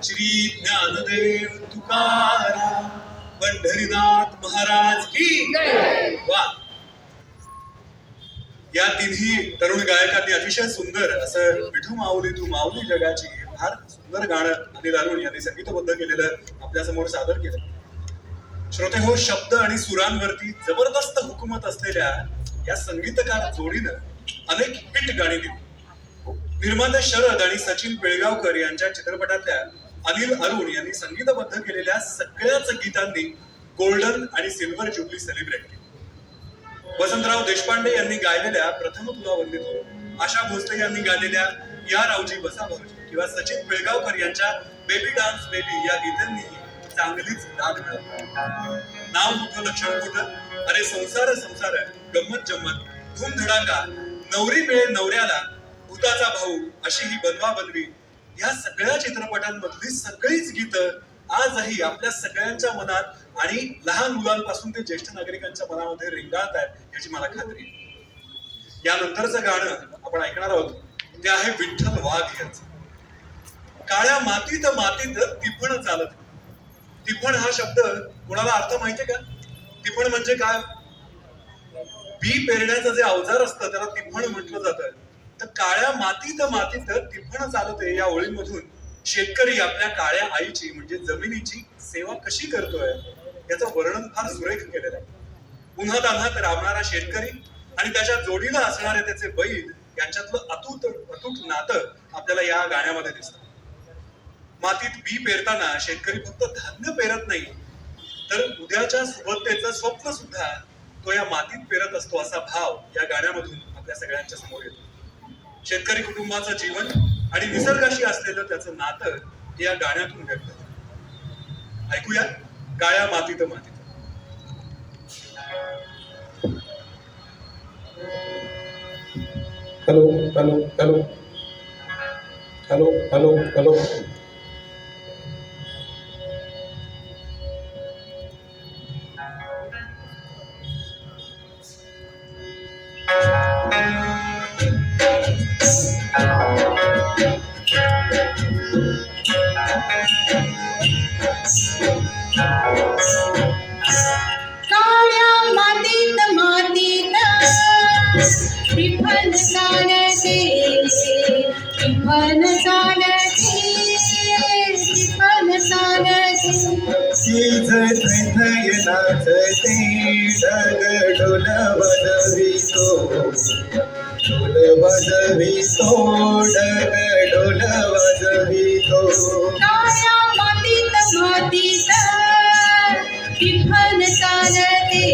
श्री ज्ञानदेव तुकाराम पंढरीनाथ महाराज की वा. या तिन्ही तरुण गायकांनी अतिशय सुंदर असं विठू माऊली तू माऊली जगाची फार सुंदर गाणं अनिल अरुण यांनी संगीतबद्ध केलेलं आपल्या समोर सादर केलं. श्रोते हो, शब्द आणि सुरांवरती जबरदस्त हुकूमत असलेल्या या संगीतकार जोडीनं अनेक हिट गाणी दिली. निर्माते शरद आणि सचिन पिळगावकर यांच्या चित्रपटातल्या अनिल अरुण यांनी संगीतबद्ध केलेल्या सगळ्याच गीतांनी गोल्डन आणि सिल्वर जुबली सेलिब्रेट केली. वसंतराव देशपांडे यांनी गायलेल्या प्रथम तुला वंदितो, आशा भोसले यांनी गायलेल्या या रावजी बसा भाऊजी किंवा सचिन पिळगावकर यांच्या बेबी डान्स बेबी या गीतांनीही चांगलीच दाद मिळाली. नाव मोठं लक्षण मोठं, अरे संसार संसार, गंमत जम्मत, धूम धडाका, नवरी मिळे नवऱ्याला, भूताचा भाऊ, अशी ही बनवा बनवी, या सगळ्या चित्रपटांमधली सगळीच गीतं आजही आपल्या सगळ्यांच्या मनात आणि लहान मुलांपासून ते ज्येष्ठ नागरिकांच्या मनामध्ये रिंगाळत आहेत याची मला खात्री आहे. यानंतरचं गाणं आपण ऐकणार आहोत ते आहे विठ्ठल वाघ यांचं. काळ्या मातीत मातीत तिफण चालत. तिफण हा शब्द कोणाला अर्थ माहितीये का? तिफण म्हणजे काय? बी पेरण्याचं जे अवजार असतं त्याला तिफण म्हटलं जातं. तर काळ्या मातीत मातीत तिफण चालते या ओळींमधून शेतकरी आपल्या काळ्या आईची म्हणजे जमिनीची सेवा कशी करतोय याचं वर्णन फार सुरेख केलेलं आहे. उन्हात अन्हात राबणारा शेतकरी आणि त्याच्या जोडीला असणारे त्याचे बैल यांच्यातलं अतूट नातं आपल्याला या गाण्यामध्ये दिसतं. मातीत बी पेरताना शेतकरी फक्त धान्य पेरत नाही तर उद्याच्या सुबत्तेचं स्वप्न सुद्धा तो या मातीत पेरत असतो असा भाव या गाण्यामधून आपल्या सगळ्यांच्या समोर येतो. शेतकरी कुटुंबाचं जीवन आणि निसर्गाशी असलेलं त्याचं नातं या गाण्यातून व्यक्त होतं. ऐकूया काळ्या मातीत मातीत. Hello hello hello hello hello hello. काळ्या मातीत मातीत विफल चालते, विफल चालते, विफल चालते. शीज थैथय नाचते, ढग ढोल वाजवितो, ढोल वाजवितो, ढग ढोल वाजवितो. काळ्या मातीत मातीत विफल चालते,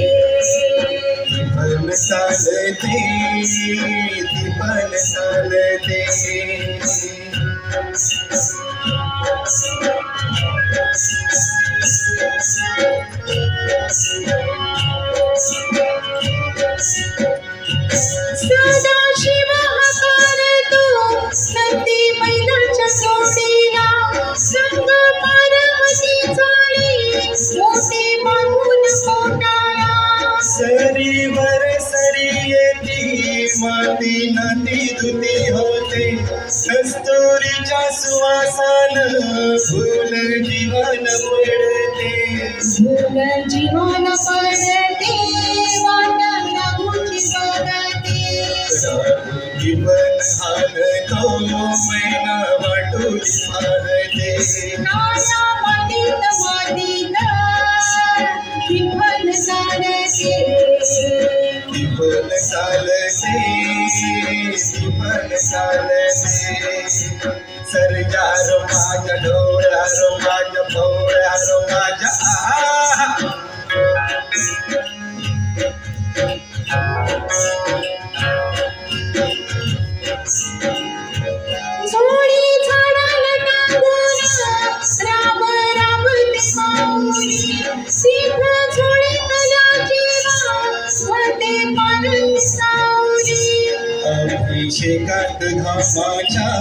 विफल चालते, विफल चालते. सदाशिव हकारतो नंदी बैलाच्या सोडीला, संग पार्वती चाली मोठे बांधून पोटाला. सरीवर सरी येती, माती नदी धुती होते, कस्तुरीच्या सुवासान फुल जीवन पडते, फुल जीवन पडते, वाट लागूची बघते. जीवन हालतो, मैना वाटून हालते. काळ्या मातीत मातीत विफल चालते, विफल चालते, विफल चालते. सरजा रो माझ्या डोळ्या रो माझ्या भोळ्या रो माझ्या आहा. झोळी झाडाला टांगून राब राबते माऊली, सीख झोळीतला जीवा होते पारुण सावली. अभिषेकात धामाच्या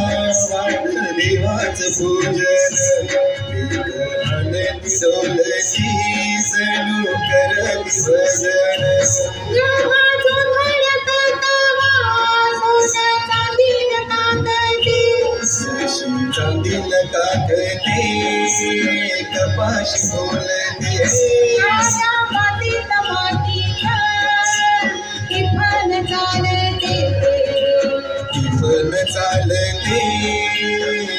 वाट देवाच पूजन, विघ्न डोलती जणू करती भजन. जेव्हा झोळ्यात तवा सोन्याचा दिन काकडी, चांदील काकडी चालते कपाशी बोलते माझ्या मातीत मातीत टिफन चालते टिफन चालते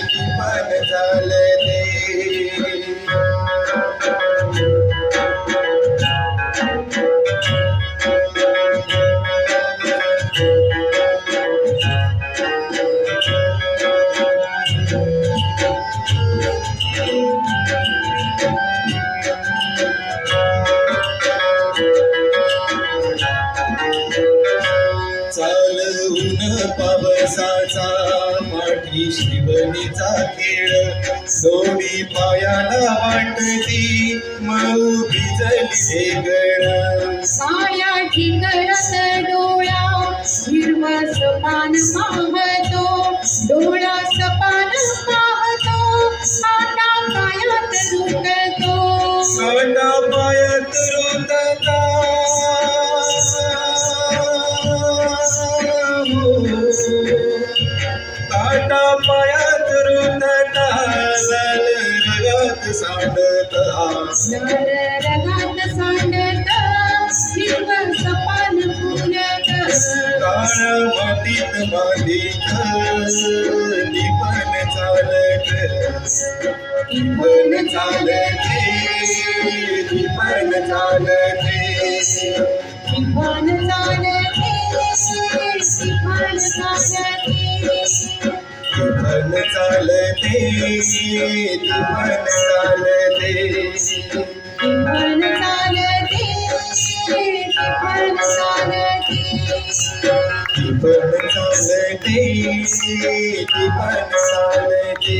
टिफन चालते चालवून पावसाचा पाठी शिवणीचा खेळ दोन्ही पायाला वाटती मऊ भिजली गळ साया ठिकळत डोळा हिरवा सपान पाहतो डोळा सपान पाहतो काटा पायात रुततो काटा पायात रुतता काटा पायात रुतता लाल रगात सांडता लाल रगात सांडत हिरवं सपान फुलत काळ्या मातीत मातीत टिपण चालत टिपण चालते टिपण चालते टिपण चालते टिपण चालते टिपण चालते टिपण चालते टिपण चालते टिपण चालते टिपण चालते टिपण चालते